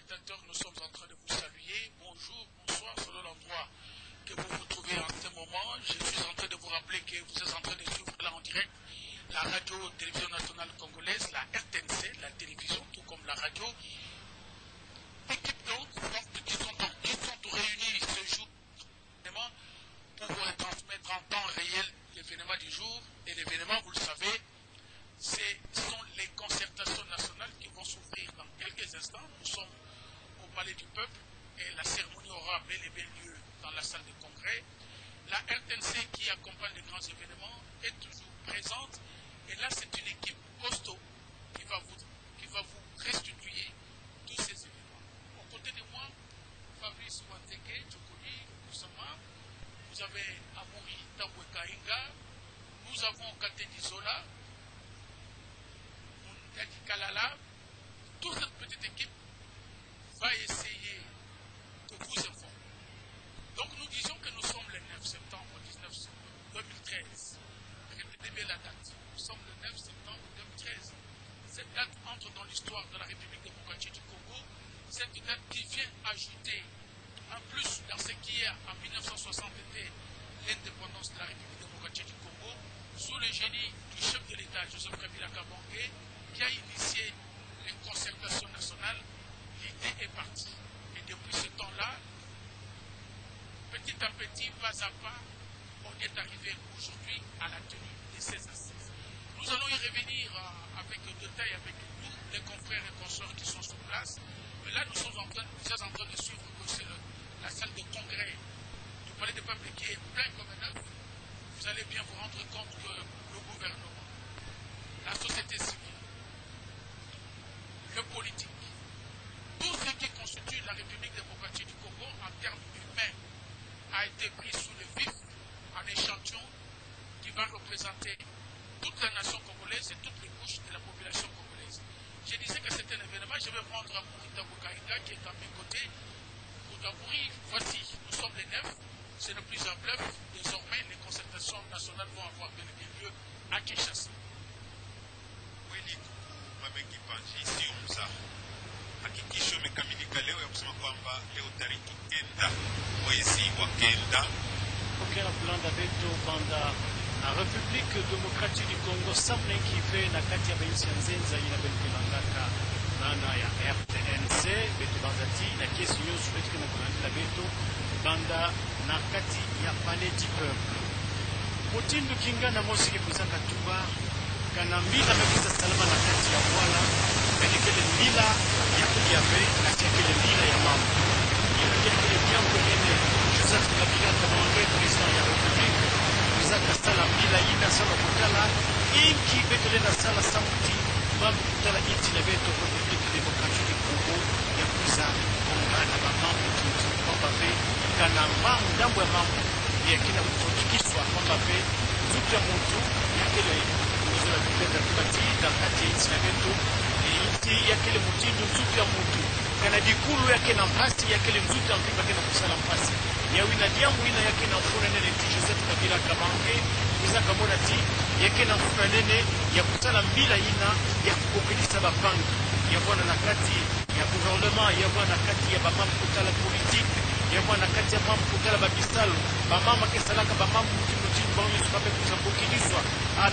téléspectateurs, nous sommes en train de vous saluer. Bonjour, bonsoir, selon l'endroit que vous vous trouvez en ce moment. Je suis en train de vous rappeler que vous êtes en train de suivre là en direct la radio-télévision nationale congolaise, la RTNC, la télévision, tout comme la radio. Équipe donc, qui sont réunis ce jour pour vous transmettre en temps réel l'événement du jour. Et l'événement, vous le savez, ce sont les concertations nationales qui vont s'ouvrir dans quelques instants. Nous sommes au Palais du Peuple et la cérémonie aura bel et bien lieu dans la salle de congrès. La RTNC qui accompagne les grands événements est toujours présente. Et là, c'est une équipe costaud qui va vous restituer tous ces événements. Aux côtés de moi, Fabrice Wanteke, Tchokoli, Koussama, vous avez Amoury Tabouekainga, nous avons Kateni Zola, Yaki Kalala. Toute cette petite équipe va essayer de vous informer. Donc nous disons que nous sommes le 9 septembre 2013. Répétez bien la date. Nous sommes le 9 septembre 2013. Cette date entre dans l'histoire de la République démocratique du Congo. Cette date qui vient ajouter, en plus, dans ce qui est en 1960 était l'indépendance de la République démocratique du Congo, sous le génie du chef de l'État, Joseph Kabila Kabange, qui a initié les concertations nationales. L'idée est partie. Et depuis ce temps-là, petit à petit, pas à pas, on est arrivé aujourd'hui à la tenue de ces assises. Nous allons y revenir avec détail avec tous les confrères et consorts qui sont sur place. Mais là, nous sommes en train de suivre la salle de congrès du Palais des Peuples qui est plein comme un œuf. Vous allez bien vous rendre compte que le gouvernement, la société civile, le politique, tout ce qui constitue la République démocratique du Congo en termes humains a été pris sous le vif en échantillon qui va représenter toute la nation congolaise et toutes les couches de la population congolaise. Je disais que c'était un événement, je vais prendre Amoury Tabouekainga qui est à mes côtés. Pour Amoury, voici, nous sommes les 9, ce n'est plus un bluff, désormais les concertations nationales vont avoir bien lieu à Kinshasa. Hakikisho imekamilika leo ya kusema kwamba leo tariki 9 mwezi wa 9 Okela kulanda beto banda na République démocratique du Congo samne kife na kati ya benchi nzenza ina beto bandaka nana ya RTNC beto bandati na kesi news beto na kulanda beto banda na kati ya Palais du Peuple. Motindu kingana mosiki kuzaka tuba kana mbila mekuza salama na kati ya wala kele mila ya kudiabe na kele mila ya mama ya kele jambo ene Joseph Kabila Kabange président ya République kuzaka sala mila ina sana kutala inki betole na sala samuti mambo kutala inti na beto République démocratique du Congo ya kuza ongana na mambo tutu kwamba pe kana mambo ya mambo ya kila kutikiswa kwamba pe zuta mtu ya kele mzula kupenda kubati na kati ya inti na beto inti ya kele mutindo mzutu ya mutu kana dikulu yake na mpasi ya kele mzutu ya mpimba kena kusala mpasi ya wina diamu ina yake na mfuna nene ti Joseph Kabila Kabange kuzaka mona ti yake na mfuna nene ya kusala mbila ina ya kukokilisa bapangi ya bwana na kati ya gouvernement ya bwana kati ya bamamu kutala politique ya bwana kati ya bamamu kutala babisalo bamama kesalaka bamamu mutindo bangi tupape kuzapokiliswa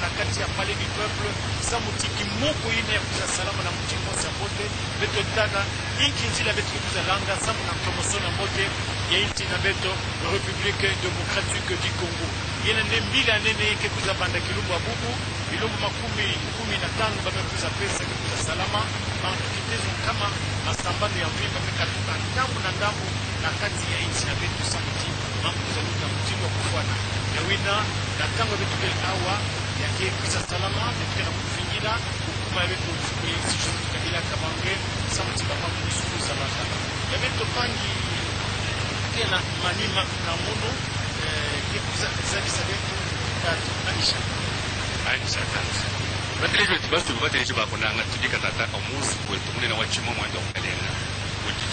na kati ya Palais du Peuple sa mutiki moko ina ya kuza salama na mutiki moja bote beto tana inki njila beto kuza langa samu na promosona mote ya inti na beto République démocratique du Congo yene ne mbila nene yake kuza banda kilumbu abubu ilumbu makumi na tano bamekuza pesa kuza salama bantu kitezo kama masambano ya mbimba mekatuka ndambu na ndambu na kati ya inti na beto sa mutiki mambo kuza luta mutiki wa kubwana ya wina na tango betu kele awa yake kuza salama betu kena kufingira hukuma ya betu kufukulisi Joseph Kabila Kabange samuti bama kusuku za bata ya betu pangi kena manima na munu ke kuza kizabisa betu tatu Aisha tatu batelejo tibastu batelejo bakonanga tudika tata omusi kwetu munena wachimo mwanda okalena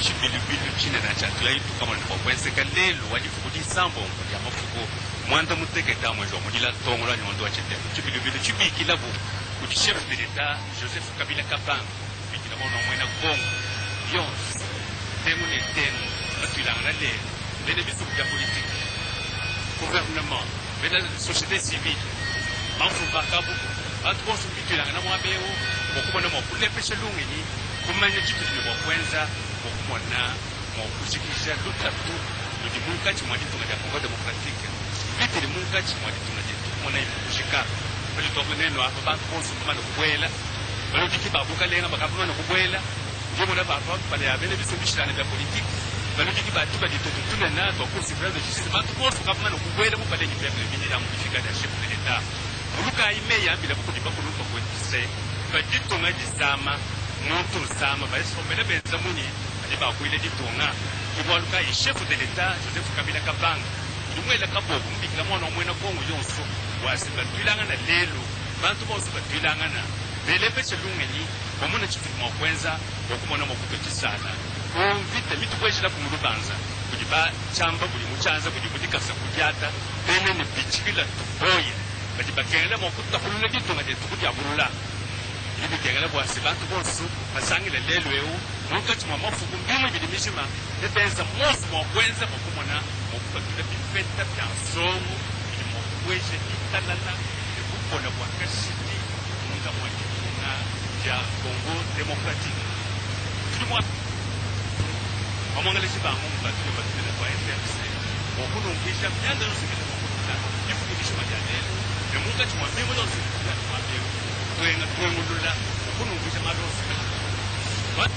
chibilibilu chine na chatula itu kama ni kwenseka lelo wajifukudi sambo ya mafuko mwanda muteke tamwe jo mudila tongola nyondo wachete chibilibilu chibiki labu kuti chef de l'État Joseph Kabila Kabange biki na bona mwena Congo yons tengo ne tengo batwilanga le bene bisu ya politique gouvernement bene société civile mamfu bakabu batu bosu bitwilanga na mwabeo okubona mo kulepesha lungeni kumanya kitu kimo kwenza okumona mo kushikisha lutatu ndi munkachi mwadi tunga Kongo Democratique bitiri munkachi mwadi tunga mona kushika bali tokuneno apa bantu bosu kumana kubwela bali dikiba bukalenga bakabona kubwela ndiye mona baba bali abene bisubishana bya politique bali dikiba tuba ditutuna na bakusi brand de justice bantu bosu kabana kubwela mu bali nyipya bibiri ya modifica da chef de l'état uluka imeya bila kudiba kuluka kwetise bajitunga disama muntu sama baisomela benza muni ali bakwile ditunga kibwaluka chef de l'état Joseph Kabila Kabanga lumwela kabobu mbikila mwana omwena kongo yonso wasi batwilanga na lelo bantu bose batwilanga na belepeshe lungeni omuna chifuma kwenza okumona mokutotisana omvite mitu kweshila kumulubanza kuli ba chamba kuli muchanza kuli mutikasa kudyata bene ne bichikila tuboye bati bakengela mokutakulula ditunga de tukudyaburula ibikengela bwasi bantu bose basangile lelo ewu nonkachi mwa mafuku mbimwe bidimishima ebenza mosi mokwenza mokumona mokupakila bifeta bya songo ili mokweshe italala ekukona bwa kashiti nga mwakitunga bya Congo Democratique tulimwa amongeleshi bango mbatule batule kwa FRC okunungisha myanda yosikile mokutula ifundisho majanele nemunkachi mwa mbimwe yosikile kwa mbimwe twenga twengulula okunungisha malosi what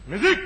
Musique!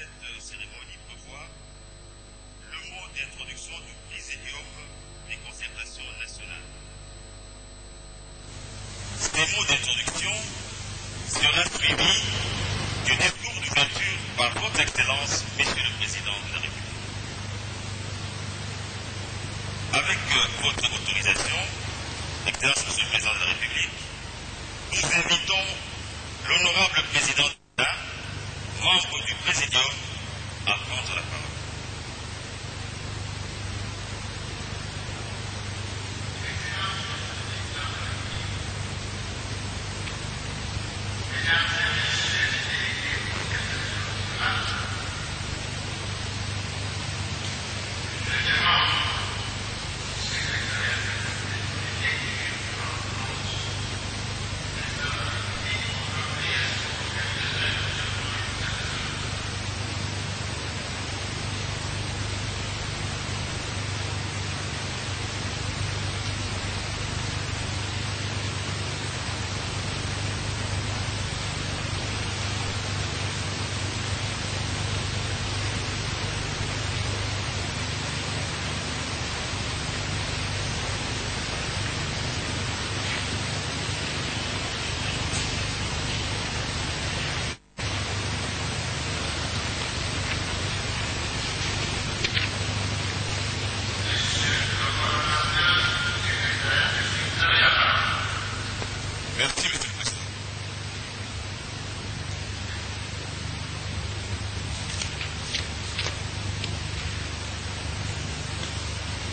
cette cérémonie prévoit le mot d'introduction du Présidium des concertations nationales. Ces mots d'introduction sera suivi du discours d'ouverture par votre Excellence, Monsieur le Président de la République. Avec votre autorisation, Excellence, Monsieur le Président de la République, nous invitons l'honorable Président de l'État, membre du Présidium, à prendre la parole.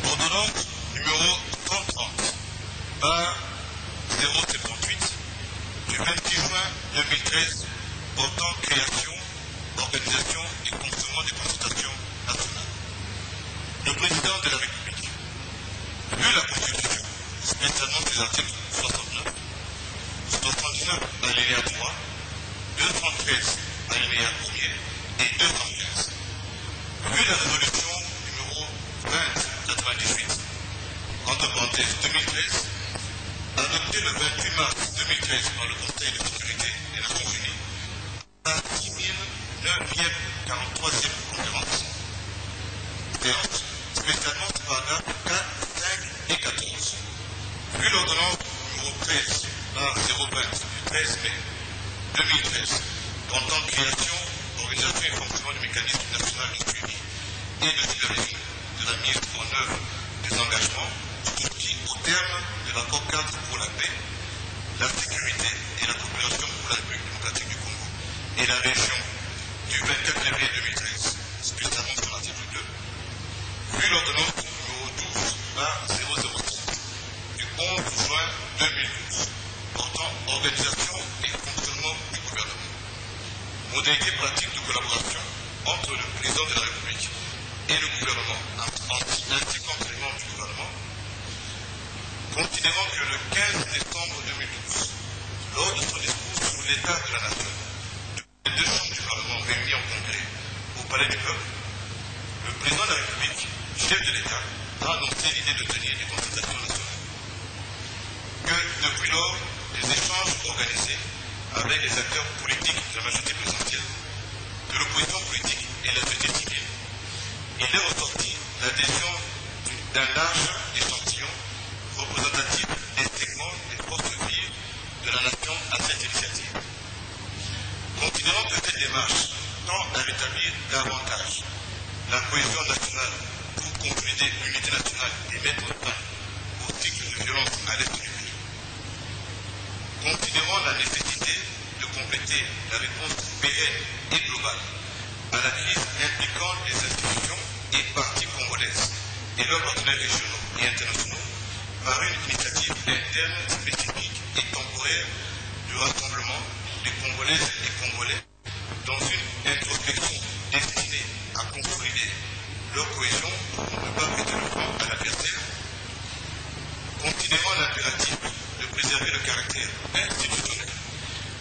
Ordonnance numéro 130 078 du 28 juin 2013 portant création, organisation et fonctionnement des consultations nationales. Le président de la République, vu la Constitution, spécialement ses articles 69, 79 alinéa 3, 213 alinéa 1er et 215, vu la résolution numéro 2098, entre parenthèses 2013, adoptée le 28 mars 2013 par le Conseil de sécurité des Nations Unies, à 6009e 43e conférence. Séance spécialement paragraphes 4, 5 et 14. Vu l'ordonnance numéro 13 020 du 13 mai 2013 portant création, organisation et fonctionnement du mécanisme national de suivi et de supervision de la mise en œuvre des engagements souscrits au terme de l'accord cadre pour la paix, la sécurité et la coopération pour la République démocratique du Congo et la région du 24 février 2013, spécialement sur l'article 2, vu l'ordonnance numéro 12 007 du 11 juin 2012 portant organisation et fonctionnement du gouvernement, modalité pratique de collaboration entre le président de la République et le gouvernement, ainsi qu'entre les membres du gouvernement, considérant que le 15 décembre 2012, lors de son discours sur l'état de la nation, les deux chambres du Parlement réunies en congrès au Palais du Peuple, le président de la République, chef de l'État, a annoncé l'idée de tenir des consultations nationales. Que depuis lors, les échanges organisés avec les acteurs politiques de la majorité présidentielle, de l'opposition politique et la société civile, il est ressorti l'adhésion d'un large échantillon représentatif des segments des forces vives de la nation à cette initiative. Considérant que cette démarche tend à rétablir davantage la cohésion nationale pour consolider l'unité nationale et mettre fin au cycle de violence à l'est du pays, considérant la nécessité de compléter la réponse pérenne et globale à la crise impliquant les institutions et partis congolaises et leurs partenaires régionaux et internationaux par une initiative interne spécifique et temporaire du rassemblement des Congolaises et Congolais dans une introspection destinée à consolider leur cohésion pour ne pas prêter le front à l'adversaire. Considérant l'impératif de préserver le caractère institutionnel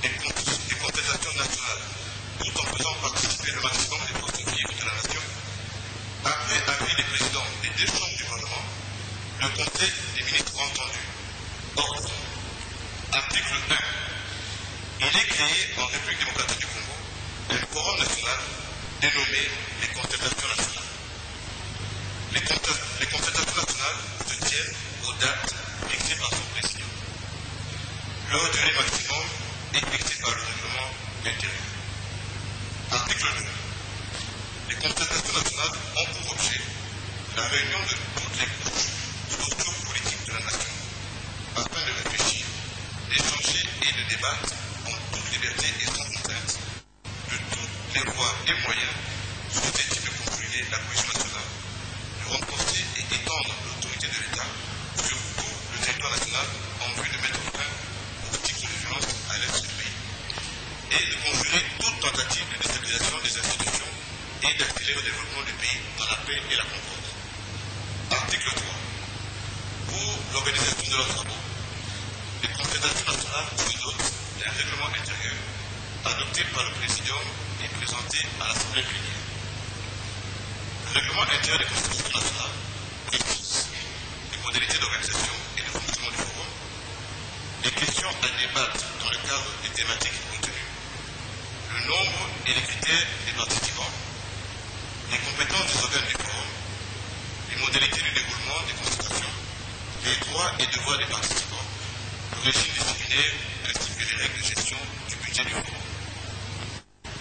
des contestations nationales tout en faisant participer le maximum des forces vives de la nation, après avis des présidents des deux chambres du Parlement, le Conseil des ministres entendu. Ordre. Article 1. Il est créé en République démocratique du Congo un forum national dénommée les concertations nationales. Les concertations nationales se tiennent aux dates fixées par son président. Leur durée maximum est fixée par le règlement intérieur. Article 2. Les concertations nationales ont pour objet la réunion de toutes les couches socio-politiques de la nation afin de réfléchir, d'échanger et de débattre en toute liberté et sans contrainte de toutes les voies et moyens susceptibles de consolider la cohésion nationale, de renforcer et d'étendre l'autorité de l'État sur tout le territoire national en vue de mettre fin aux types de violence à l'est du pays et de conjurer toute tentative de déstabilisation des institutions et d'accélérer le développement du pays dans la paix et la concorde. Article 3. Pour l'organisation de leurs travaux, les concertations nationales se dotent d'un règlement intérieur adopté par le Présidium et présenté à l'Assemblée plénière. Le règlement intérieur des concertations nationales précise les modalités d'organisation et de fonctionnement du forum, les questions à débattre dans le cadre des thématiques retenues, le nombre et les critères des participants, les compétences des organes du forum, les modalités du déroulement des consultations, les droits et devoirs des participants, le régime disciplinaire ainsi que les règles de gestion du budget du forum.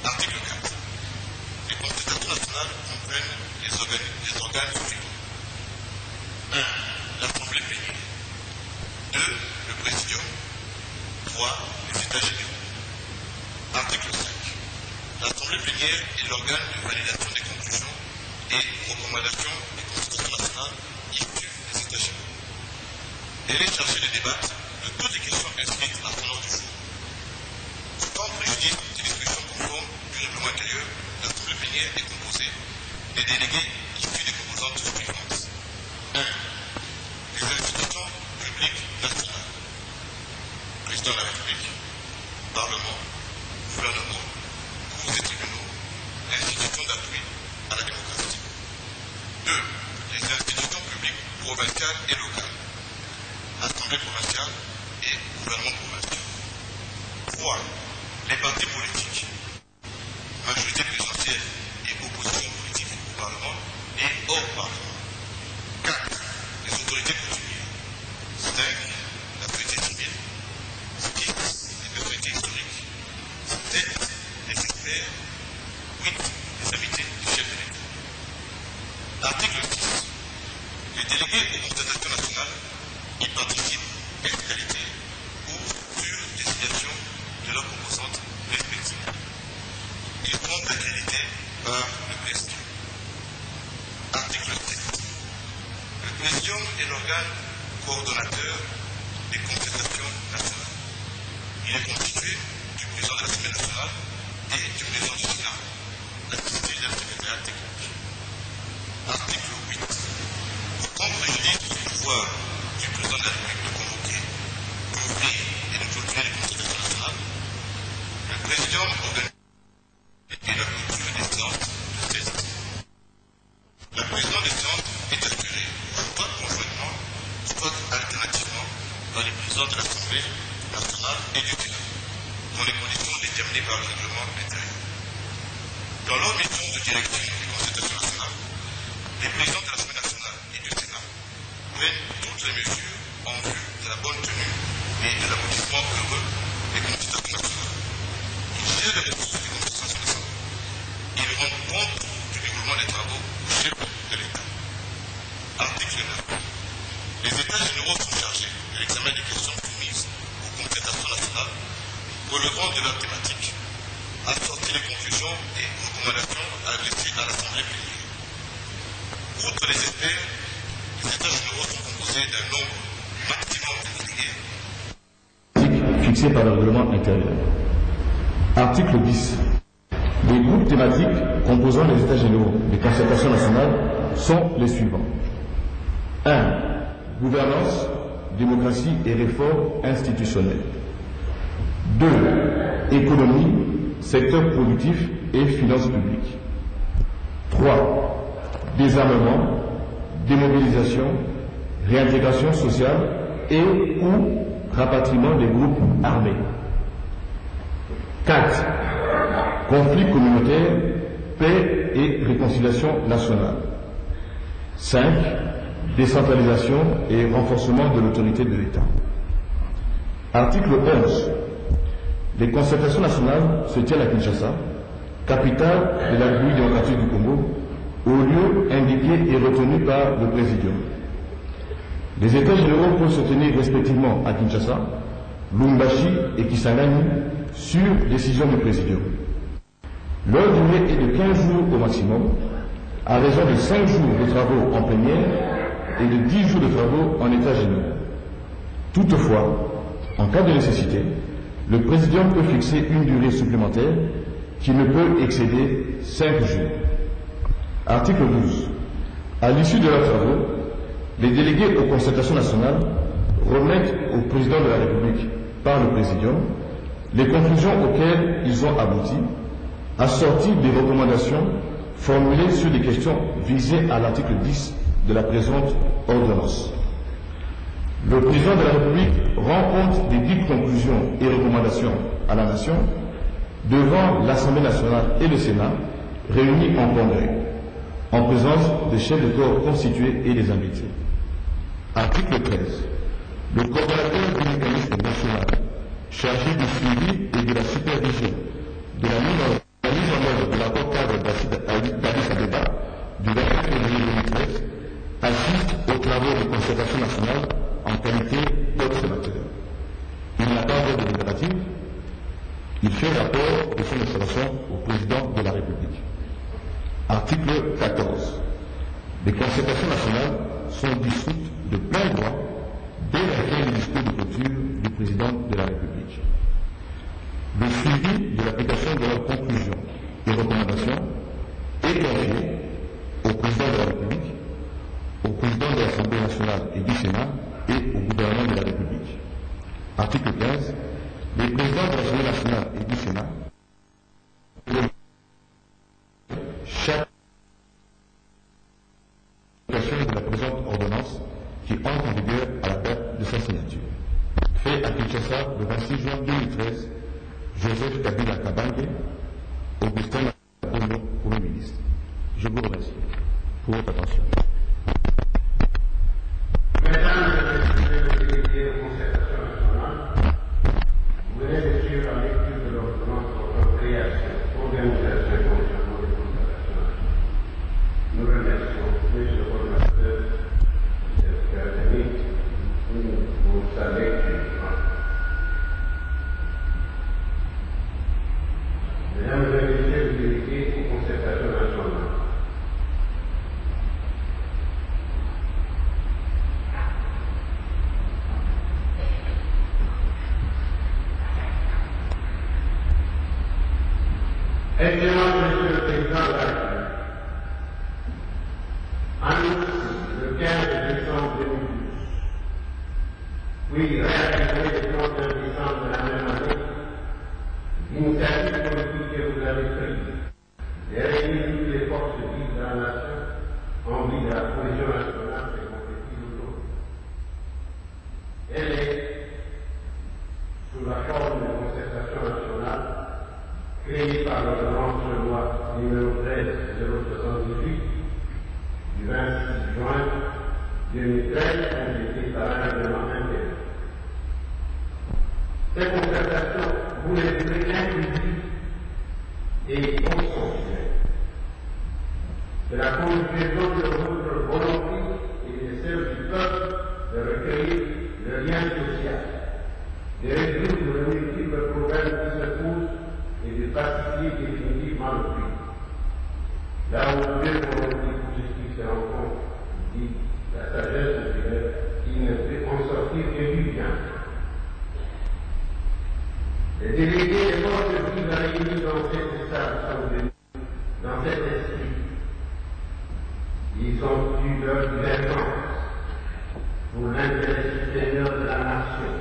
Article 4. Les consultations nationales comprennent les organes suivants. 1. L'Assemblée plénière. 2. Le Présidium. 3. Les États généraux. Article 5. L'Assemblée plénière est l'organe de validation des conclusions et recommandations des consultations nationales issues des États généraux. Elle est chargée de débattre de toutes les questions inscrites à son ordre du jour. Sans préjudice des discussions conformes du règlement intérieur, l'Assemblée plénière est composée des délégués issus des composantes suivantes. 1. Les institutions publiques nationales. Président de la République, Parlement, gouvernement, cours et tribunaux, institutions d'appui à la démocratie. 2. Les institutions publiques provinciales et locales. Assemblée provinciale et gouvernement provincial. 3. Les partis politiques. Majorité présidentielle et opposition politique au Parlement et hors Parlement. 4. Les autorités coutumières. 5. La société civile. 6. Les autorités historiques. 7. Les experts. 8. Les invités du chef de l'État. Article 6. Les délégués aux consultations nationales y participent en qualité ou sur désignation de leurs composantes respectives. Ils sont accrédités par le Présidium. Article 7. Le Présidium est l'organe coordonnateur des concertations nationales. Il est constitué du président de l'Assemblée nationale et du président du Sénat, assisté d'un secrétaire technique. Article 8. Sans préjudice du pouvoir du président de la République de convoquer, d'ouvrir et de clôturer les consultations nationales, le Présidium organise et la clôture des séances de session. La présidence des séances est assurée soit conjointement, soit alternativement par les présidents de l'Assemblée nationale et du Sénat, dans les conditions déterminées par le règlement intérieur. Dans leur mission de direction des consultations nationales, les présidents de l'Assemblée nationale et du Sénat prennent toutes les mesures en vue de la bonne tenue et de l'aboutissement heureux des consultations nationales. Ils gèrent les ressources des consultations nationales. Ils rendent compte du déroulement des travaux au chef de l'État. Article 9. Les États généraux sont chargés de l'examen des questions soumises aux consultations nationales relevant de leur thématique, assortir les conclusions et recommandations adressées à l'Assemblée plénière. Outre les experts, les États généraux sont composés d'un nombre maximum de délégués fixé par le règlement intérieur. Article 10. Les groupes thématiques composant les États généraux des concertations nationales sont les suivants. 1. Gouvernance, démocratie et réforme institutionnelle. 2. Économie, secteur productif et finances publiques. 3. Désarmement, démobilisation, réintégration sociale et ou rapatriement des groupes armés. 4. Conflits communautaires paix et réconciliation nationale. 5. Décentralisation et renforcement de l'autorité de l'État. Article 11. Les concertations nationales se tiennent à Kinshasa, capitale de la République démocratique du Congo, au lieu indiqué et retenu par le Présidium. Les États généraux peuvent se tenir respectivement à Kinshasa, Lubumbashi et Kisangani sur décision du Présidium. Leur durée est de 15 jours au maximum, à raison de 5 jours de travaux en plénière et de 10 jours de travaux en États généraux. Toutefois, en cas de nécessité, le Présidium peut fixer une durée supplémentaire qui ne peut excéder 5 jours. Article 12. À l'issue de leurs travaux, les délégués aux concertations nationales remettent au Président de la République par le Présidium les conclusions auxquelles ils ont abouti, assorties des recommandations formulées sur des questions visées à l'article 10 de la présente ordonnance. Le Président de la République rend compte des dites conclusions et recommandations à la Nation devant l'Assemblée nationale et le Sénat réunis en congrès, en présence des chefs de corps constitués et des invités. Article 13. Le coordonnateur du mécanisme national chargé du suivi et de la supervision de la mise en œuvre de l'accord cadre d'Addis Abeba du 24 février 2013 assiste aux travaux de concertation nationale en qualité d'observateur. Il n'a pas voix délibérative, il fait rapport de son installation au Président de la République. Article 14. Les concertations nationales sont dissoutes de plein droit dès la fin du discours de clôture du Président de la République. Le suivi de l'application de leurs conclusions et recommandations est confié au Président de la République, au Président de l'Assemblée nationale et du Sénat et au gouvernement de la République. Article 15. Les présidents de l'Assemblée nationale et du Sénat chaque application de la présente ordonnance qui entre en vigueur à la date de sa signature. Fait à Kinshasa le 26 juin 2013, Joseph Kabila Kabange, Augustin Napoléon, Premier ministre. Je vous remercie pour votre attention. Mesdames et messieurs les délégués aux concertations nationales, vous venez de suivre la lecture de l'ordonnance portant création, organisation et fonctionnement des concertations nationales. Nous remercions le coordonnateur de l'académie pour sa lecture. Mesdames et messieurs les délégués aux concertations nationales, Excellent Monsieur le Président de la République, annoncé le 15 décembre 2012, puis réactivé le 31 décembre de la même année, l'initiative politique que vous avez prise de réunir toutes les forces vives de la nation en vue de la cohésion nationale se concrétise aujourd'hui. Elle est, sous la forme de concertation nationale, créée par l'ordonnance de loi numéro 13-078 du 26 juin 2013, complétée par un règlement intérieur. Ces concertations, vous les voulez inclusives et consensuelles. C'est la conjugaison de votre volonté et de celle du peuple de recueillir le lien social, de résoudre le multiple problème qui se posent et de pacifier définitivement le pays. Là où deux volontés positives se rencontrent, dit la sagesse populaire, qui ne peut en sortir que du bien. Les délégués des forces vives réunis dans cette salle sont venus, dans cet esprit. Ils ont eu leur divergence pour l'intérêt supérieur de la nation.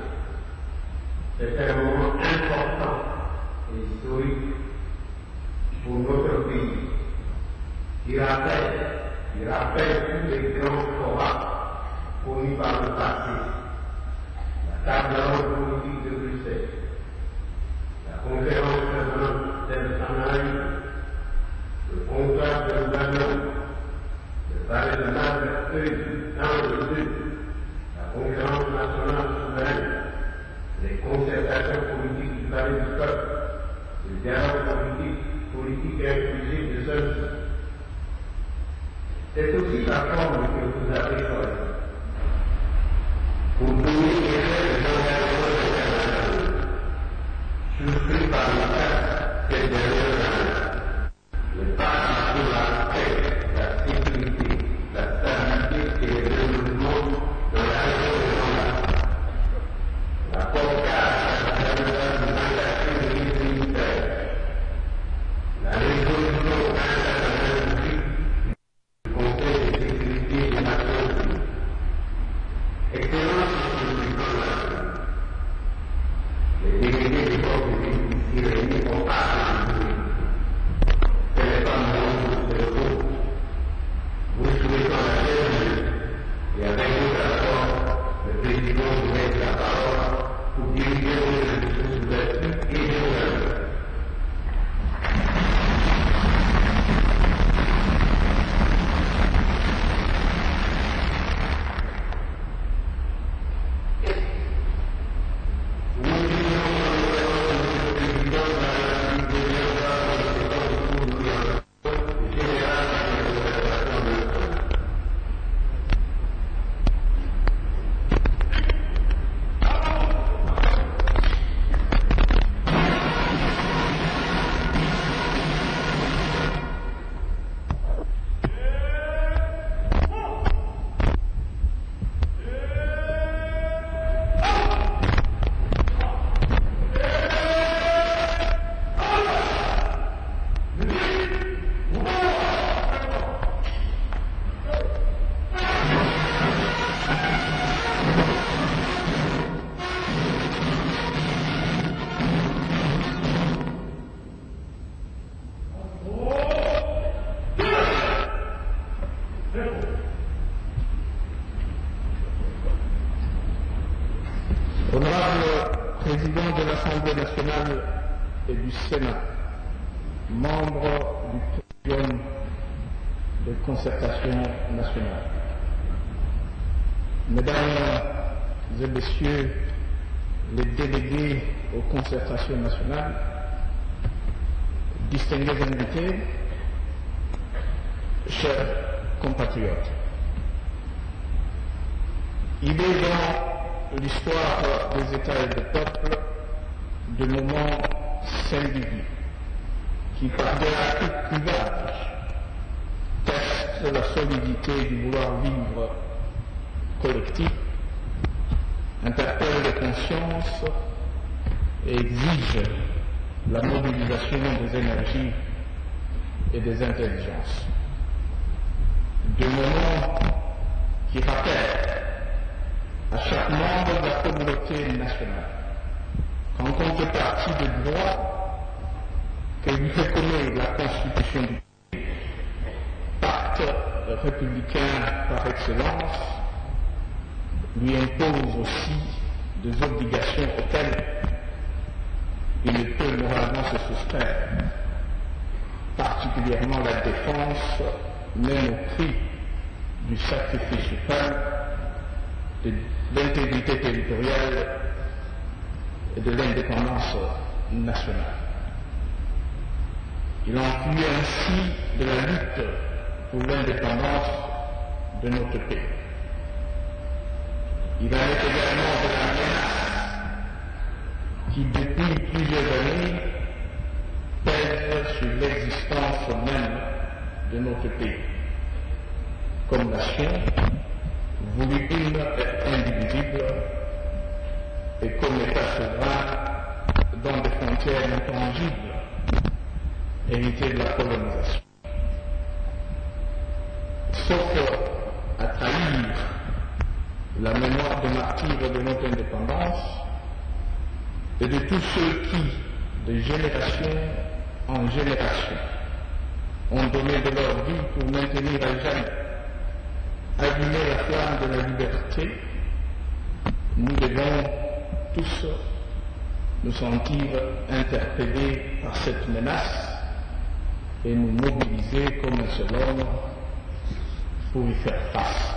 C'est un moment important et historique pour notre pays, qui rappelle tous les grands combats connus par le passé, la table ronde politique de Bruxelles, la conférence permanente d'El Sanaï, le le dialogue politique inclusif de ceux-ci. C'est aussi la forme que vous avez choisie pour donner les engagements souscrits par l'État ces dernières années. Le pacte pour la paix, la sécurité, la stabilité et le développement dans la région de l'Ouest. La COP4, la réunion des engagements de l'Église militaire, la résolution internationale du Conseil de sécurité des Nations Unies. Excellence sur le plan national. Les délégués des forces politiques ici réunis ont parlé de ce n'est pas mon de vous. Vous souhaitons la bienvenue et avec votre accord, le président vous met la parole pour diriger le discours d'ouverture et de l'ouverture. Président de l'Assemblée nationale et du Sénat, membre du Tribunal de concertation nationale, Mesdames et Messieurs les délégués aux concertations nationales, distingués invités, chers compatriotes, il est dans l'histoire des États et des peuples de moments singuliers qui, par des rapides clivages, testent la solidité du vouloir vivre collectif, interpellent les consciences et exigent la mobilisation des énergies et des intelligences. De moments qui rappellent à chaque membre de la communauté nationale qu'en contrepartie des droits que lui reconnaît la Constitution du pays, pacte républicain par excellence, lui impose aussi des obligations auxquelles il ne peut moralement se soustraire, particulièrement la défense, même au prix du sacrifice suprême, de l'intégrité territoriale et de l'indépendance nationale. Il en fut ainsi de la lutte pour l'indépendance de notre pays. Il en est également de la menace qui, depuis plusieurs années, pèse sur l'existence même de notre pays. Comme nation, voulu une et indivisible, et comme État souverain dans des frontières intangibles, héritées de la colonisation. Sauf à trahir la mémoire des martyrs de notre indépendance et de tous ceux qui, de génération en génération, ont donné de leur vie pour maintenir à jamais allumer la flamme de la liberté, nous devons tous nous sentir interpellés par cette menace et nous mobiliser comme un seul homme pour y faire face.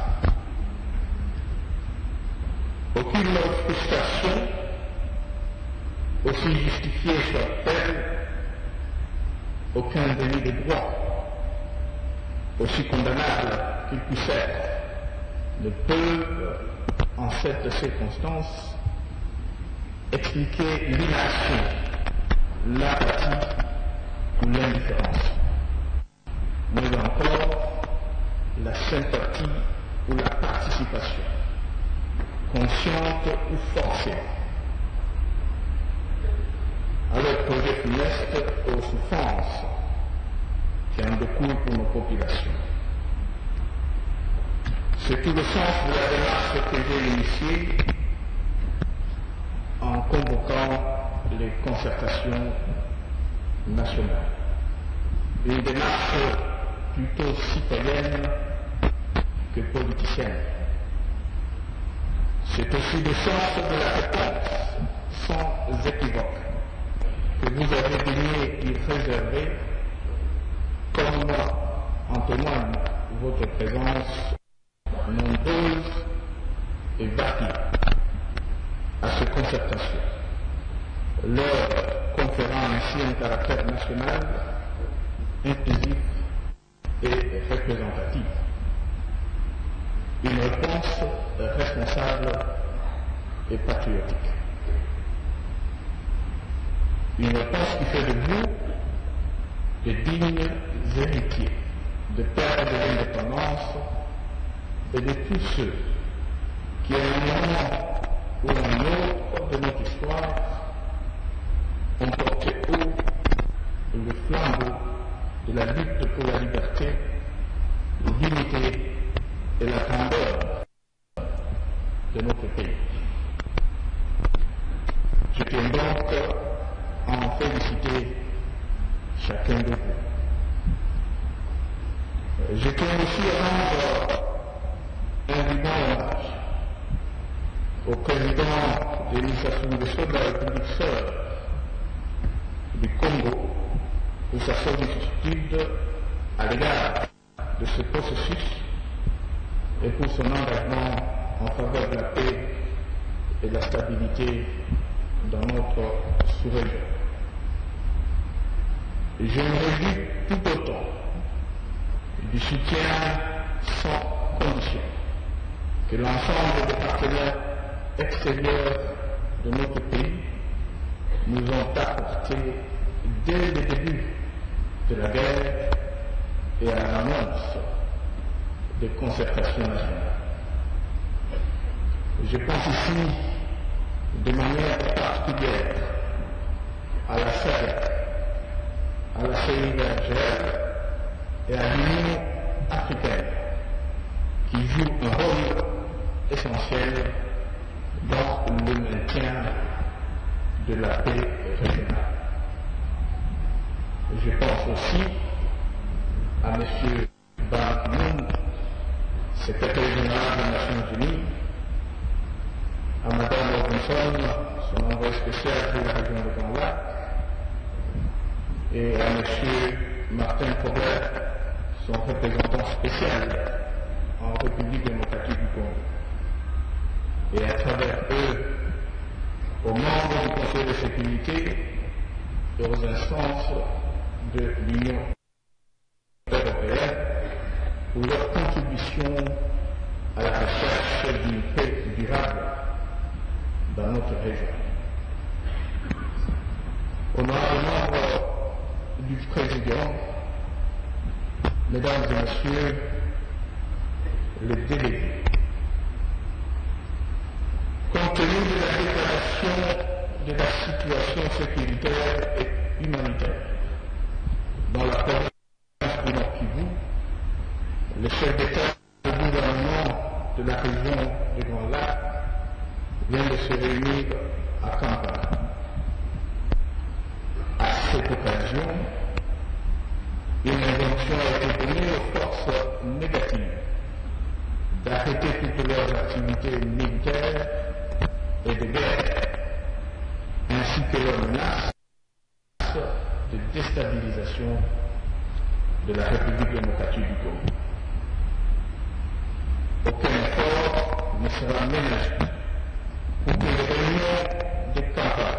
Aucune frustration, aussi justifiée soit-elle, aucun délit de droit, aussi condamnable qu'il puisse être, ne peut, en cette circonstance, expliquer l'inaction, l'apathie ou l'indifférence, mais encore la sympathie ou la participation, consciente ou forcée, à leur projet funeste aux souffrances qui en découlent pour nos populations. C'est tout le sens de la démarche que j'ai initiée en convoquant les concertations nationales. Une démarche plutôt citoyenne que politicienne. C'est aussi le sens de la réponse, sans équivoque, que vous avez daigné y réserver, comme en témoigne votre présence nombreuse et variée à ces concertations, leur conférant ainsi un caractère national, inclusif et représentatif. Une réponse responsable et patriotique. Une réponse qui fait de vous de dignes héritiers de pères de l'indépendance et de tous ceux qui, à un moment ou à un autre de notre histoire, ont porté haut le flambeau de la lutte pour la liberté, l'unité et la grandeur de notre pays. Je tiens donc à en féliciter chacun de vous. Je tiens aussi à rendre un vivant hommage au président de l'initiation de Sud de la République sœur du Congo pour sa sollicitude à l'égard de ce processus et pour son engagement en faveur de la paix et de la stabilité dans notre sous-région. Je me réjouis tout autant du soutien sans condition que l'ensemble des partenaires extérieurs de notre pays nous ont apporté dès le début de la guerre et à l'annonce des concertations nationales. Je pense ici de manière particulière à la SADC, à la CIRGL et à l'Union africaine, qui jouent un rôle essentiel dans le maintien de la paix régionale. Je pense aussi à M. Ban Ki-moon, secrétaire général des Nations Unies, à Mme Robinson, son envoyé spécial pour la région de Grand Lac, et à M. Martin Kobler, son représentant spécial en République démocratique du Congo, et à travers eux, aux membres du Conseil de sécurité et aux instances de l'Union européenne pour leur contribution à la recherche d'une paix durable dans notre région. Honorables membres du Président, Mesdames et Messieurs les délégués, compte tenu de la déclaration de la situation sécuritaire et humanitaire dans la province du Nord Kivu, le chef d'État et de gouvernement de la région du Grand Lac vient de se réunir à Kampala. À cette occasion, une injonction a été donnée aux forces négatives d'arrêter toutes leurs activités militaires et de guerre, ainsi que leurs menaces de déstabilisation de la République démocratique du Congo. Aucun effort ne sera ménagé pour que les réunions de Kampala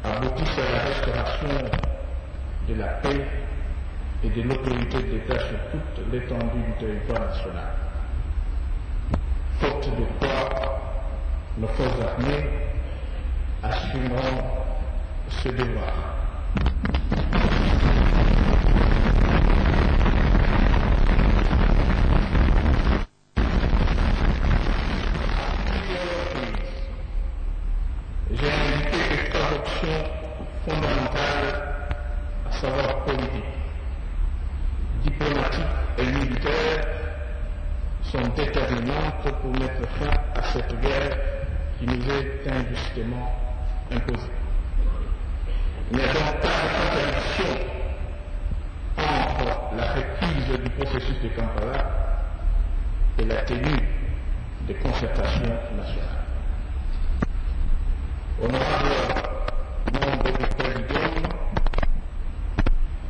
aboutissent à la restauration de la paix et de l'autorité de l'État sur toute l'étendue du territoire national. Faute de quoi, nos forces armées assumeront ce devoir. J'ai indiqué que trois options fondamentales, à savoir politique, diplomatique et militaire, sont déterminantes pour mettre fin à cette guerre qui nous est injustement imposée. Il n'y a donc pas de contradiction entre la reprise du processus de Kampala et la tenue des concertations nationales. Honorables membres du Présidium,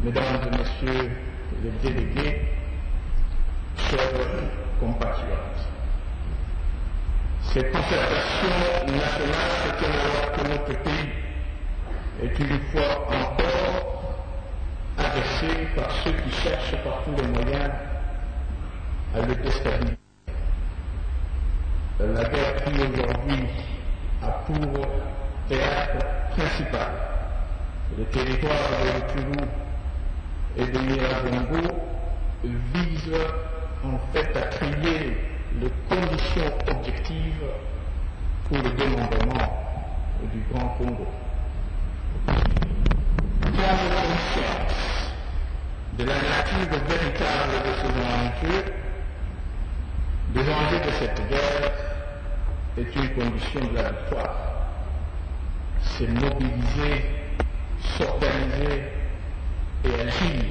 Mesdames et Messieurs les délégués, chers compatriotes, ces concertations nationales se tiennent alors que notre pays est une fois encore agressé par ceux qui cherchent par tous les moyens à le déstabiliser. La guerre qui aujourd'hui a pour théâtre principal le territoire de Rutshuru et de Nyiragongo vise en fait à créer les conditions objectives pour le démembrement du Grand Congo. Prendre conscience de la nature véritable de des enjeux de cette guerre est une condition de la victoire. C'est mobiliser, s'organiser et agir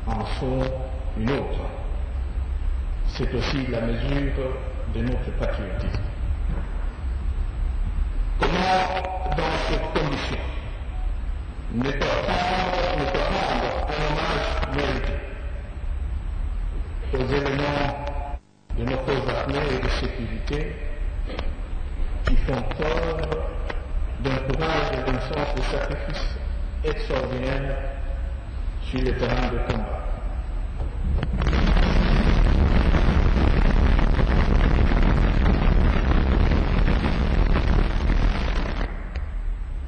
en sont une autre. C'est aussi la mesure de notre patriotisme. Comment, dans ces conditions, ne pas rendre un hommage mérité aux éléments de nos forces armées et de sécurité qui font preuve d'un courage et d'un sens de sacrifice extraordinaire sur le terrain de combat.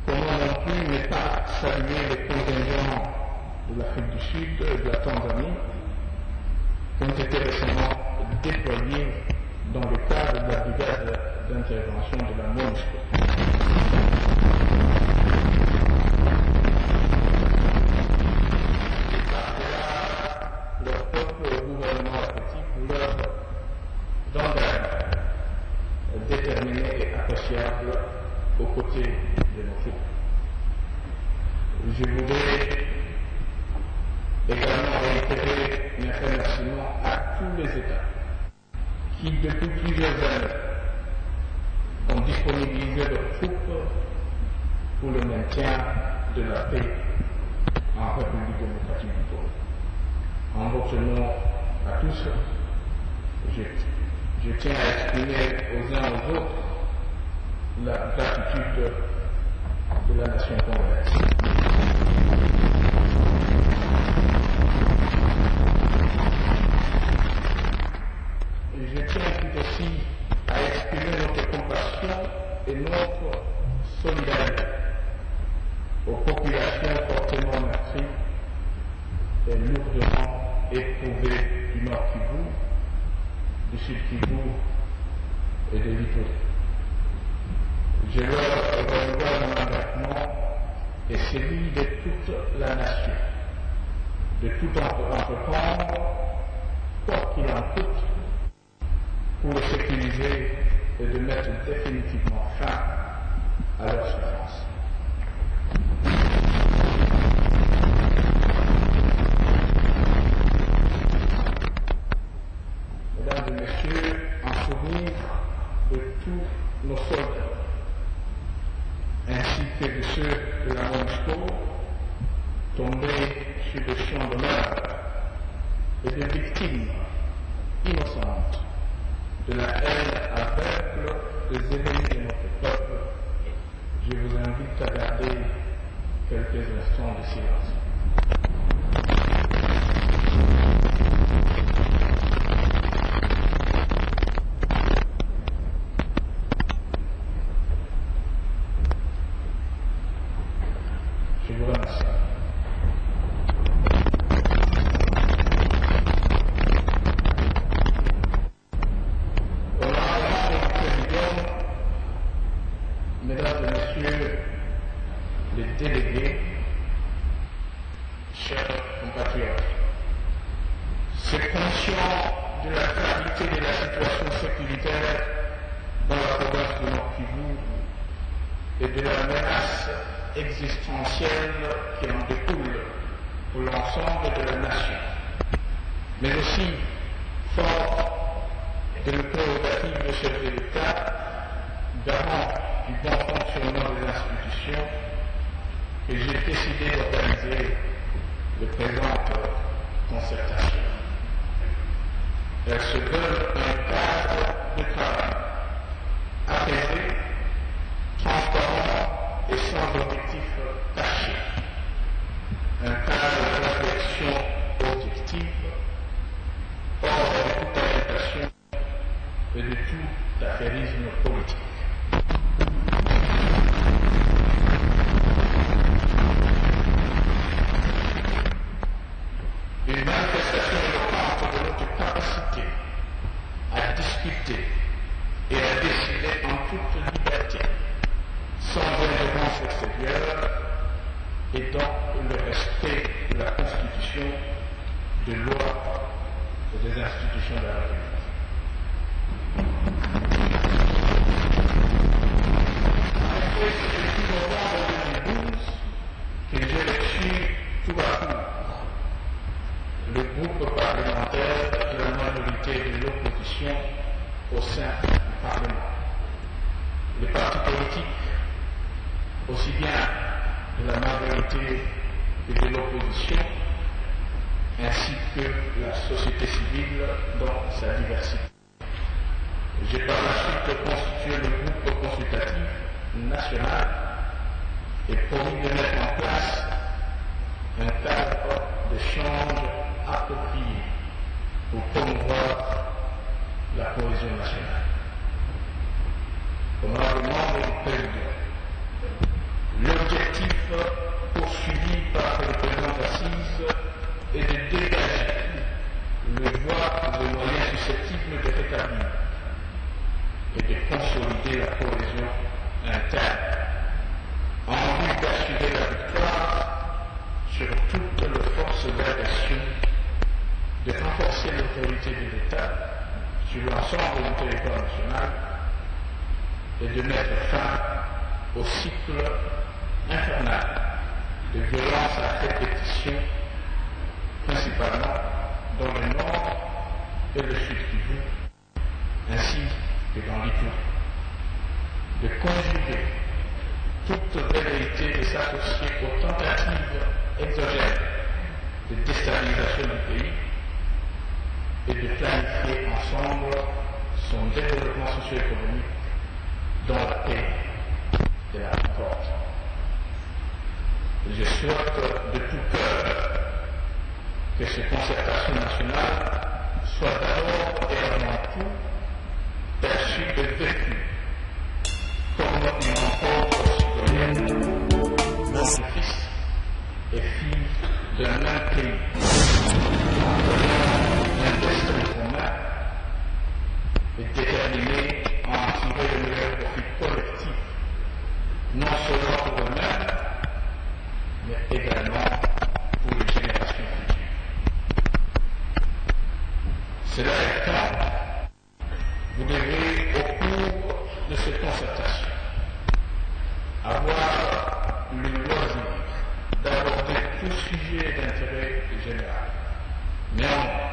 Comment non plus ne pas saluer les contingents de l'Afrique du Sud et de la Tanzanie qui ont été récemment déployés dans le cadre de la brigade d'intervention de la MONUSCO. Leur peuple au gouvernement appétit pour leur engagement déterminé et appréciable aux côtés de nos troupes. Je voudrais également réitérer un remerciement à tous les États qui, depuis plusieurs années, ont disponibilisé leurs troupes pour le maintien de la paix en République démocratique du Congo. En votre nom à tous, je tiens à exprimer aux uns aux autres la gratitude de la nation congolaise. Et je tiens tout aussi à exprimer notre compassion et notre solidarité aux populations fortement meurtries et lourdement éprouvées du Nord Kivu, du Sud Kivu et de l'Ituri. Je leur renvoie mon engagement et celui de toute la nation, de tout entreprendre, quoi qu'il en coûte, pour le sécuriser et de mettre définitivement fin à leur souffrance. Mesdames et Messieurs, en souvenir de tous nos soldats, ainsi que de ceux de la MONUSCO tombés sur des champs d'honneur et de victimes innocentes de la haine aveugle des ennemis de notre peuple, je vous invite à garder quelques instants de silence. Messieurs les délégués, chers compatriotes, c'est conscient de la gravité de la situation sécuritaire dans la province de Nord-Kivu et de la menace existentielle qui en découle pour l'ensemble de la nation, mais aussi fort de la prérogative de chef de l'État, garant du bon fonctionnement des institutions, que j'ai décidé d'organiser de présente concertation. Elle se donne un cadre de travail apaisé, transparent et sans objectif caché. Un cadre de réflexion objective, hors de toute agitation et de tout affairisme politique. Une manifestation éloquente de notre capacité à discuter et à décider en toute liberté, sans ingérence extérieure, et dans le respect de la Constitution, de loi et des institutions de la République. En effet, c'est depuis novembre 2012 que j'ai reçu tout à coup le groupe parlementaire de la majorité de l'opposition au sein du Parlement. Les partis politiques, aussi bien de la majorité que de l'opposition, ainsi que la société civile dans sa diversité. J'ai par la suite constitué le groupe consultatif national et promis de mettre en place un cadre d'échange approprié pour promouvoir la cohésion nationale. Honorable membre du président, l'objectif poursuivi par le président d'Assise est de dégager le voie de moyens susceptibles de rétablir et de consolider la cohésion interne en vue d'assurer la victoire sur toutes les forces d'agression, de renforcer l'autorité de l'État sur l'ensemble du territoire national et de mettre fin au cycle infernal de violences à répétition, principalement dans le nord et le sud Kivu, ainsi que dans l'Ituri. De conjuguer toute velléité de s'associer aux tentatives exogènes de déstabilisation du pays et de planifier ensemble son développement socio-économique dans la paix et la concorde. Je souhaite de tout cœur que cette concertation nationale soit d'abord et avant tout perçue et vécue comme une rencontre citoyenne entre fils et filles d'un même pays, un destin commun et déterminé à en tirer le meilleur profit collectif, non seulement pour eux-mêmes, mais également pour les générations futures. Cela étant, vous devez, au cours de cette concertation, avoir le loisir d'aborder tout sujet d'intérêt général. Néanmoins,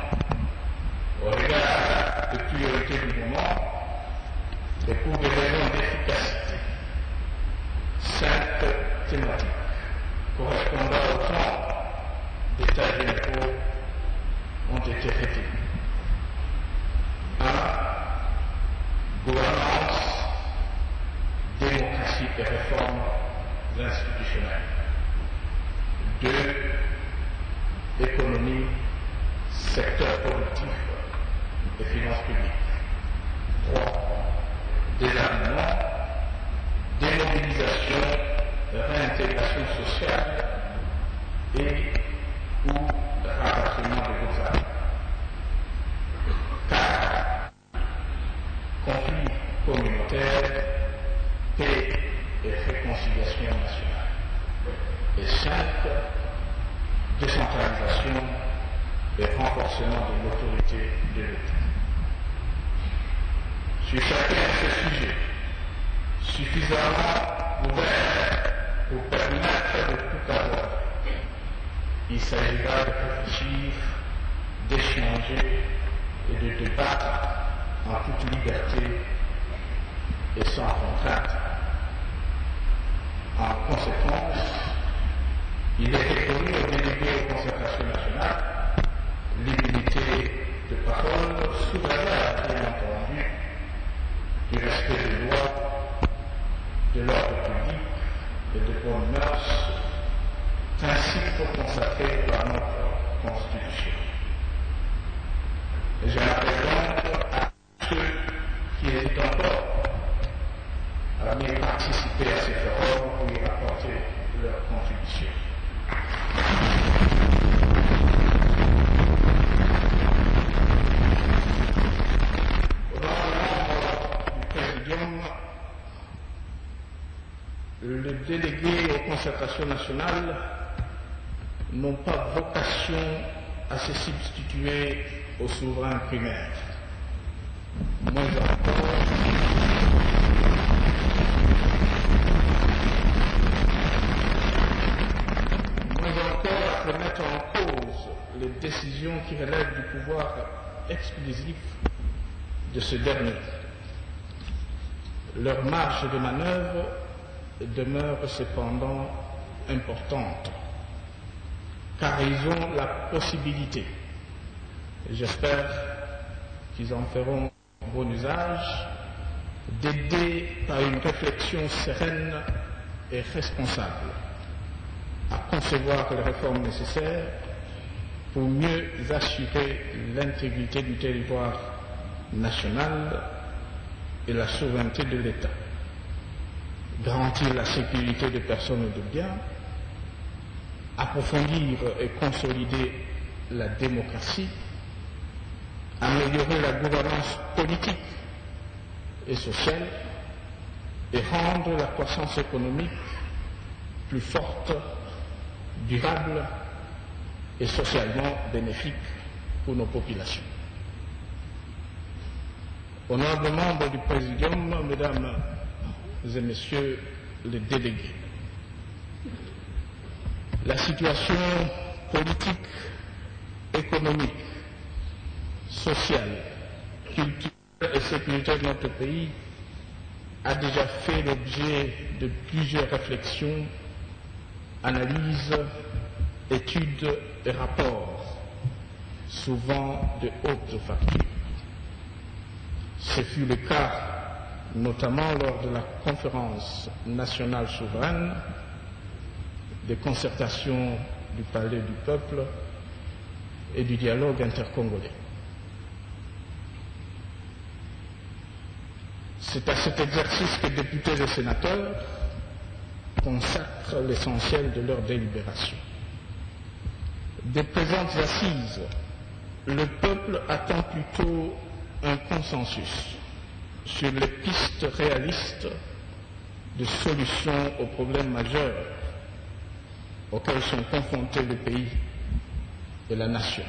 au regard des priorités du moment, et pour des raisons d'efficacité, 5 thématiques correspondant au temps d'états généraux ont été retenues. 1. Gouvernance, démocratie et réformes institutionnelles. 2. Économie, secteur productif et finances publiques. 3. Désarmement, démobilisation, réintégration sociale et ou rapatriement de vos armes. 4. Conflit communautaire, paix et réconciliation. consolidation nationale. Et 5, décentralisation et renforcement de l'autorité de l'État. Sur chacun de ces sujets, suffisamment ouverts pour permettre de tout avoir, il s'agira de réfléchir, d'échanger et de débattre en toute liberté et sans contrainte. En conséquence, il est reconnu aux délégués aux concertations nationales l'immunité de parole sous réserve, bien entendu, du respect des lois, de l'ordre public et de bonnes mœurs, principe consacré par notre Constitution. Et je rappelle donc à ceux qui hésitent encore à venir participer à ces forums pour y apporter leur contribution. Au nom du Présidium, les délégués aux concertations nationales n'ont pas vocation à se substituer aux souverains primaires. Moins encore à remettre en cause les décisions qui relèvent du pouvoir exclusif de ce dernier. Leur marge de manœuvre demeure cependant importante, car ils ont la possibilité, et j'espère qu'ils en feront bon usage, d'aider par une réflexion sereine et responsable à concevoir les réformes nécessaires pour mieux assurer l'intégrité du territoire national et la souveraineté de l'État, garantir la sécurité des personnes et des biens, approfondir et consolider la démocratie, améliorer la gouvernance politique et sociale et rendre la croissance économique plus forte, durable et socialement bénéfique pour nos populations. Honorables membres du Présidium, Mesdames et Messieurs les délégués, la situation politique, économique, sociale, culturelle et sécuritaire de notre pays a déjà fait l'objet de plusieurs réflexions, analyses, études et rapports, souvent de haute facture. Ce fut le cas notamment lors de la conférence nationale souveraine, des concertations du Palais du Peuple et du dialogue intercongolais. C'est à cet exercice que députés et sénateurs consacrent l'essentiel de leur délibération. Des présentes assises, le peuple attend plutôt un consensus sur les pistes réalistes de solutions aux problèmes majeurs auxquels sont confrontés le pays et la nation,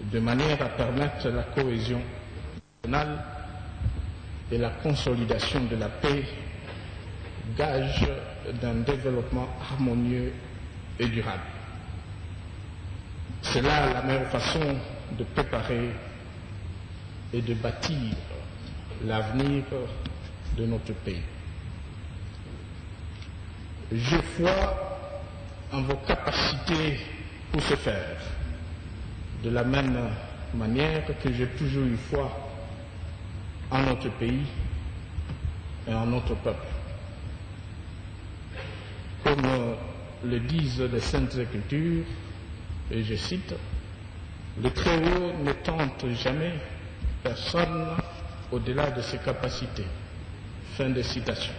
de manière à permettre la cohésion nationale et la consolidation de la paix, gage d'un développement harmonieux et durable. C'est là la meilleure façon de préparer et de bâtir l'avenir de notre pays. Je crois en vos capacités pour ce faire, de la même manière que j'ai toujours eu foi en notre pays et en notre peuple. Comme le disent les Saintes Écritures, et je cite, « Le Très-Haut ne tente jamais personne au-delà de ses capacités. » Fin de citation.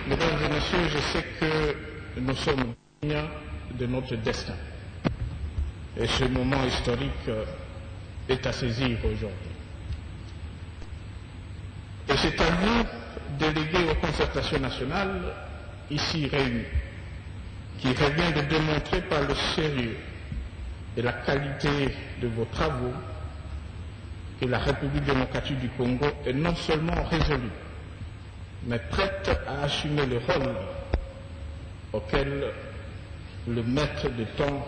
Mesdames et messieurs, je sais que nous sommes dignes de notre destin. Et ce moment historique est à saisir aujourd'hui. Et c'est à vous, délégués aux concertations nationales, ici réunis, qui revient de démontrer par le sérieux et la qualité de vos travaux que la République démocratique du Congo est non seulement résolue, mais prête à assumer le rôle auquel le maître de temps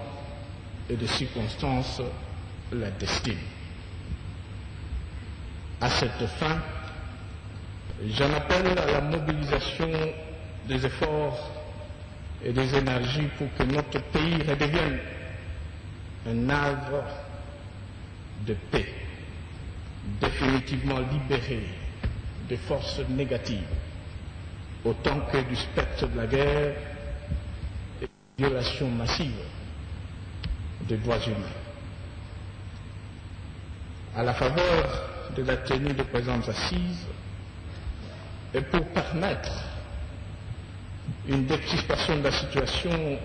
et de circonstances la destine. À cette fin, j'en appelle à la mobilisation des efforts et des énergies pour que notre pays redevienne un havre de paix, définitivement libéré des forces négatives, autant que du spectre de la guerre et des violations massives des droits humains. À la faveur de la tenue de présentes assises, et pour permettre une décrispation de la situation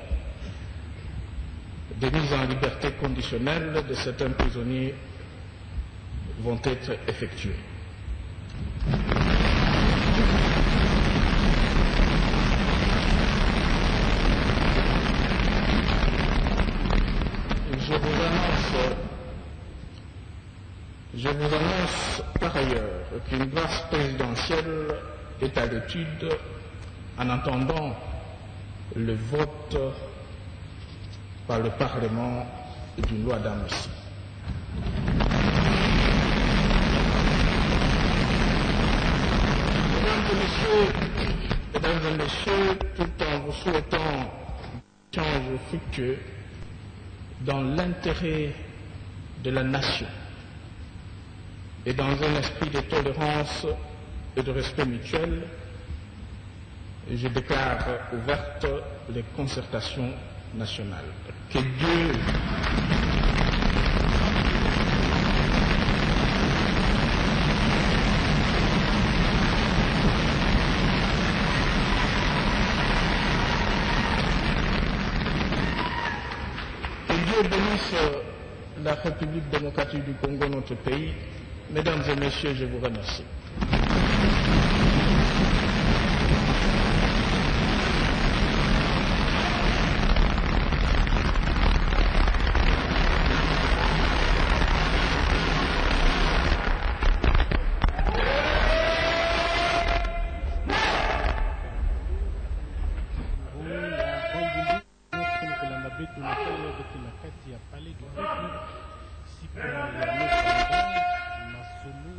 de mise en liberté conditionnelle de certains prisonniers vont être effectués. Je vous annonce par ailleurs qu'une grâce présidentielle est à l'étude en attendant le vote par le Parlement d'une loi d'amnistie. Mesdames et messieurs, tout en vous souhaitant un échange fructueux dans l'intérêt de la nation et dans un esprit de tolérance et de respect mutuel, je déclare ouvertes les concertations nationales. Que Dieu bénisse la République démocratique du Congo, notre pays. Mesdames et messieurs, je vous remercie. Masolo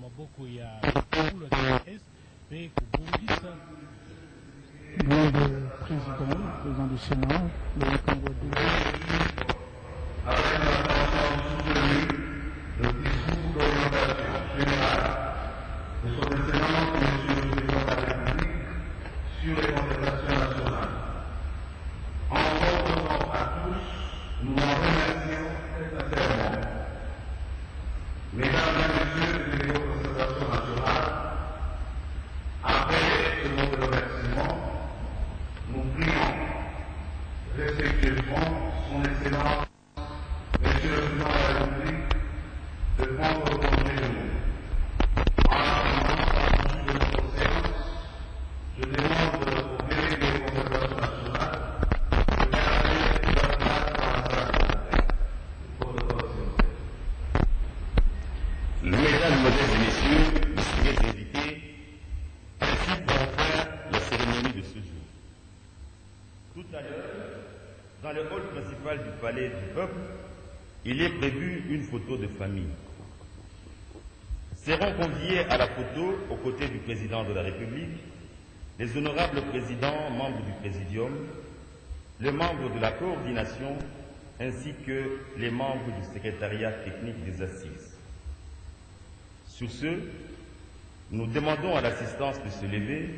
maboko ya Kulu ya S pe kubundisa le président du Sénat, le Congo après l'intervention soutenue, le discours d'orientation générale de son Excellence Monsieur le Président de la République sur les contestations nationales. En votre à tous, nous en remercions très sincèrement. Mesdames et Messieurs des contestations nationales, après ce mot de remerciement, nous prions respectueusement son Excellence Monsieur le Président de la République de prendre congé de nous. En attendant la suite de notre séance, je demande aux délégués des concertations nationales de garder leur place dans la salle de Mesdames, modestes et messieurs, distingués invités, ainsi enfin la cérémonie de ce jour. Tout à l'heure, dans le hall principal du Palais du Peuple, il est prévu une photo de famille. Seront conviés à la photo, aux côtés du président de la République, les honorables présidents, membres du Présidium, les membres de la coordination, ainsi que les membres du secrétariat technique des assises. Sur ce, nous demandons à l'assistance de se lever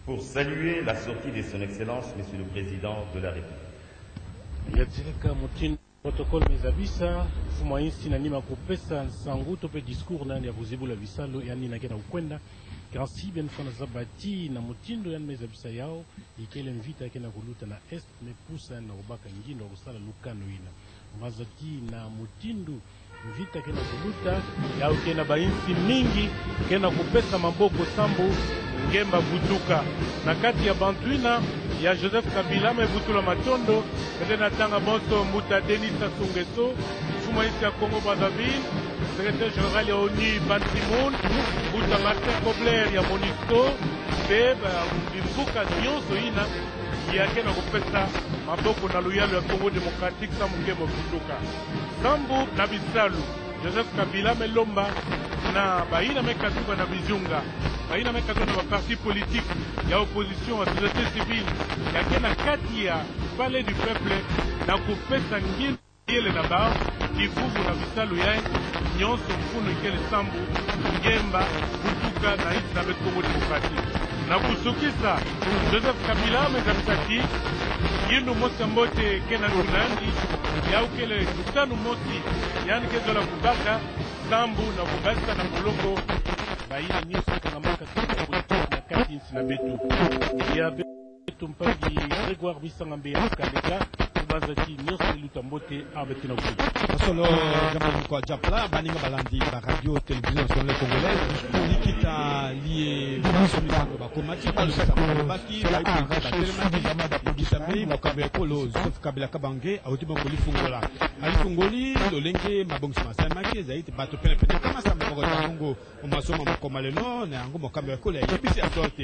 pour saluer la sortie de son Excellence, Monsieur le Président de la République. Protocole mezabisa fuma insi na nima kupesa sangu tope discours nani ya vuzibula visalo yani na kena ukwenda kasi bien fana zabati na mutindo yani mezabisa yao ikele mvita kena kuluta na est mepusa na ubaka ngindo kusala lukano ina mazati na mutindo mvita kena kuluta yao kena bainsi mingi kena kupesa maboko sambu ngemba butuka na kati ya bantuina ya Joseph Kabila mebutula matondo kende tanga bonso muta Denis Sassou Nguesso fumaisi ya Congo Brazzaville secrétaire général ya ONU Ban Ki-moon buta Martin Kobler ya MONUSCO pe mbuka nyonso ina yake na kupesa maboko na luyalo ya Congo Démocratique sambu ngemo butuka sambu na bisalu Joseph Kabila melomba na baina mekatuka na bizunga baina mekatuka na parti politique ya opposition à société civile ya kena kati ya Palais du Peuple na kupesa ngine ile na bao kifuvu na bisalu yae nyonso mfuno ikele sambu ngemba butuka na Isabel Congo Démocratique na kusukisa Joseph Kabila mezabisaki yinu mosi mbote kena tunandi ya ukele tutanu mosi yani kezo la kubaka sambu na kubasa na mulongo baina nyuso na maka na kati na betu ya betu mpagi Grégoire Bisangambe ya kalega bazati nyuso lutambote abetina ku solo jambo kwa japla baninga balandi ba radio télévision sur le congolais likita lié sur ba komati ba le baki ba telemati kitambi mokambe kolo Joseph Kabila kabange auti bongoli fungola ali fungoli lolenge mabongsi masamaki zaiti bato pele pele kama samba ko tango umasoma mokomale no na ngo mokambe kolo yebisi azote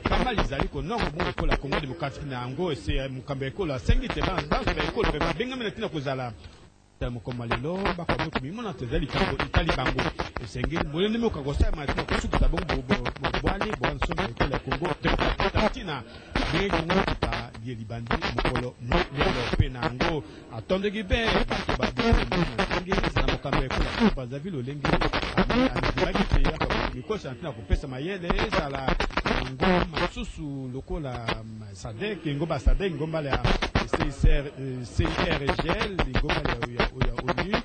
kama lizali ko no ngo ko la Congo Démocratique na ngo c'est mokambe kolo sengite ba ekolo ba benga mena tina kozala mokomalelo bakomi kumimona tezali kango itali bango esengeli molende moka kosa matina kosuka bongo bwali bonso ekolo Congo Démocratique benga ngo ta die libandi mokolo no pena ngo atonde gibe ba benga na mokambe ekolo Brazzaville olenge ani te ya ko santina kopesa mayele ezala ngo masusu lokola sadek ngo ba sadek ngo mbala CIRGL ngoma ya ONU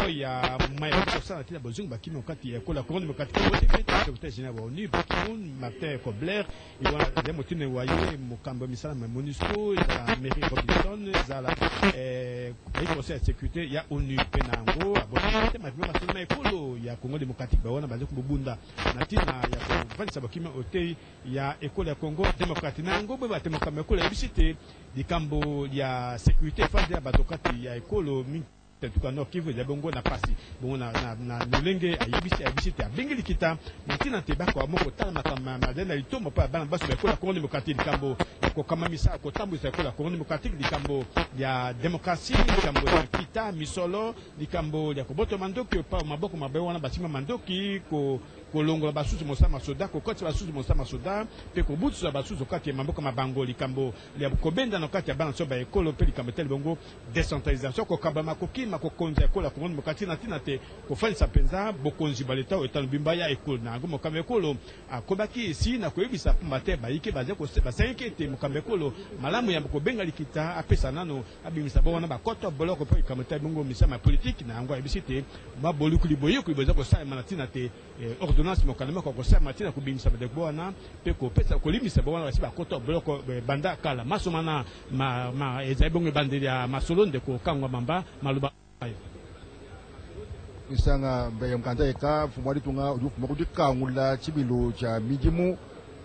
ya maïa ça la besoin bakimi okati ya kola Congo Démocratique wote secrétaire général wa ONU Bakimoun Martin Kobler et voilà des motine waye mokambo misala MONUSCO ya Mary Robinson za la conseil de sécurité ya ONU penango abote ma ekolo ya Congo Démocratique ba wana baze kubunda na tina ya kuvanisa bakimi hotel ya ekolo ya Congo Démocratique na ngo ba temokambo ekolo ya bisite dikambo ya sécurité fande ya batokati ya ekolo tuka no Kivu ya bongo na pasi bongo na lolenge ayibisi te abengi likita natina te bako moko tala makama madena itomo pa bana baso ko la Congo démocratique kambo ko kama misa ko tambu ko la Congo démocratique di kambo ya démocratie di kambo ya kita misolo di kambo ya ko boto mandoki pa maboko mabe wana batima mandoki ko kolongola basusu mosama soda ko koti basusu mosama soda pe ko butsu basusu kati maboko mabango li kambo ya ko benda no kati ya bana so ba ekolo pe li kambo tel bongo décentralisation ko kabama ko kima ko konza ko la Congo démocratique natina te ko fanisa penza bokonzi baleta o etan bimba ya ekolo na ngomo kamekolo akobaki esi na ko yebisa mate ba yike baze ko se ba 5 te mokamekolo malamu ya ko benga likita apesa nano abimisa bona ba koto boloko pe kambo tel bongo misama politique na ngwa ebisite ba boluku liboye ko iboza ko sa manatina te ordonnance mokalema ko sa matina ko bimisa de bona pe ko pesa ko limisa bona basi ba koto boloko banda kala masomana ma ezabongo bandeli ya masolonde ko kangwa mamba maluba isanga mbe mkanda eka fumwali tunga ujufuma kudikangula chibilo cha mijimu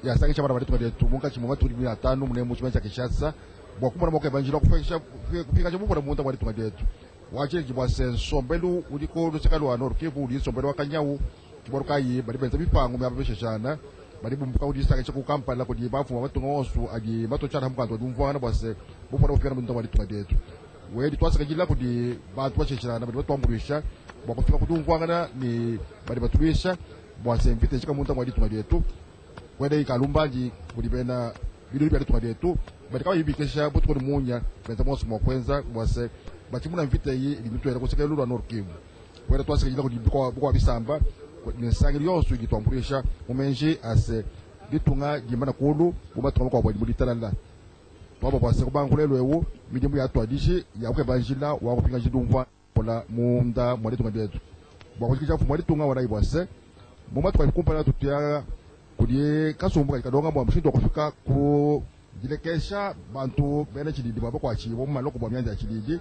ya sangi chamara bali tunga tumunga chimoma tuli 5 munemu chimanja kishasa bwakumana moka banjira kufisha kufika chamu kwa munta bali tunga detu wache jibwa sensombelu udiko lusekalo anor kebu uli sombelu wakanyau kiboruka yi bali benza bipangu mya babeshashana bali bumbuka udisanga chaku kampala ko di bafu matunga osu adi mato chana mkanto dumvana bwase bupora kufika munta bali tunga detu wedi twasaka jila kudi batu wacheshana bali batwamburisha bakufika kutungwangana ni bali batubisha bwase mfite chika munta mwadi tunga detu wede ikalumbanji kudi bena biduri bali tunga detu bali kawa yibikesha butu ko munya benza mosu mokwenza bwase batimuna mfite yi limitwera kuseka lulu anorkimu wede twasaka jila kudi bukwa bisamba ni sangiri yonsu igitwamburisha mumenji ase gitunga gimana kulu bumatuma kwa bwadi mulitalala twaba bwase kubangulelo ewo midimu ya twadishi ya ukebanjila wa kupinga jidumva pola munda mwali tunga detu bwakujikija mwali tunga wala bwase mumatu kwa kumpana tutia kudie kasumbuka ikadonga bwa mshindo kufika ku dilekesha bantu bene chididi baba kwa chibo maloko bwa myanja chididi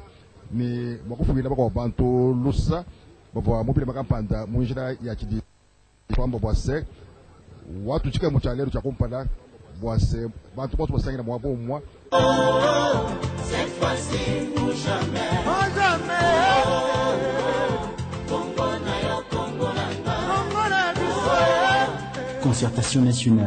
ni mwakufugira bako bantu lusa baba mupile makampanda munjira ya chididi twamba bwase watu chika muchalero cha kumpana bwase bantu bote basangira mwabomwa cette fois-ci ou jamais. Oh, jamais. Concertation nationale.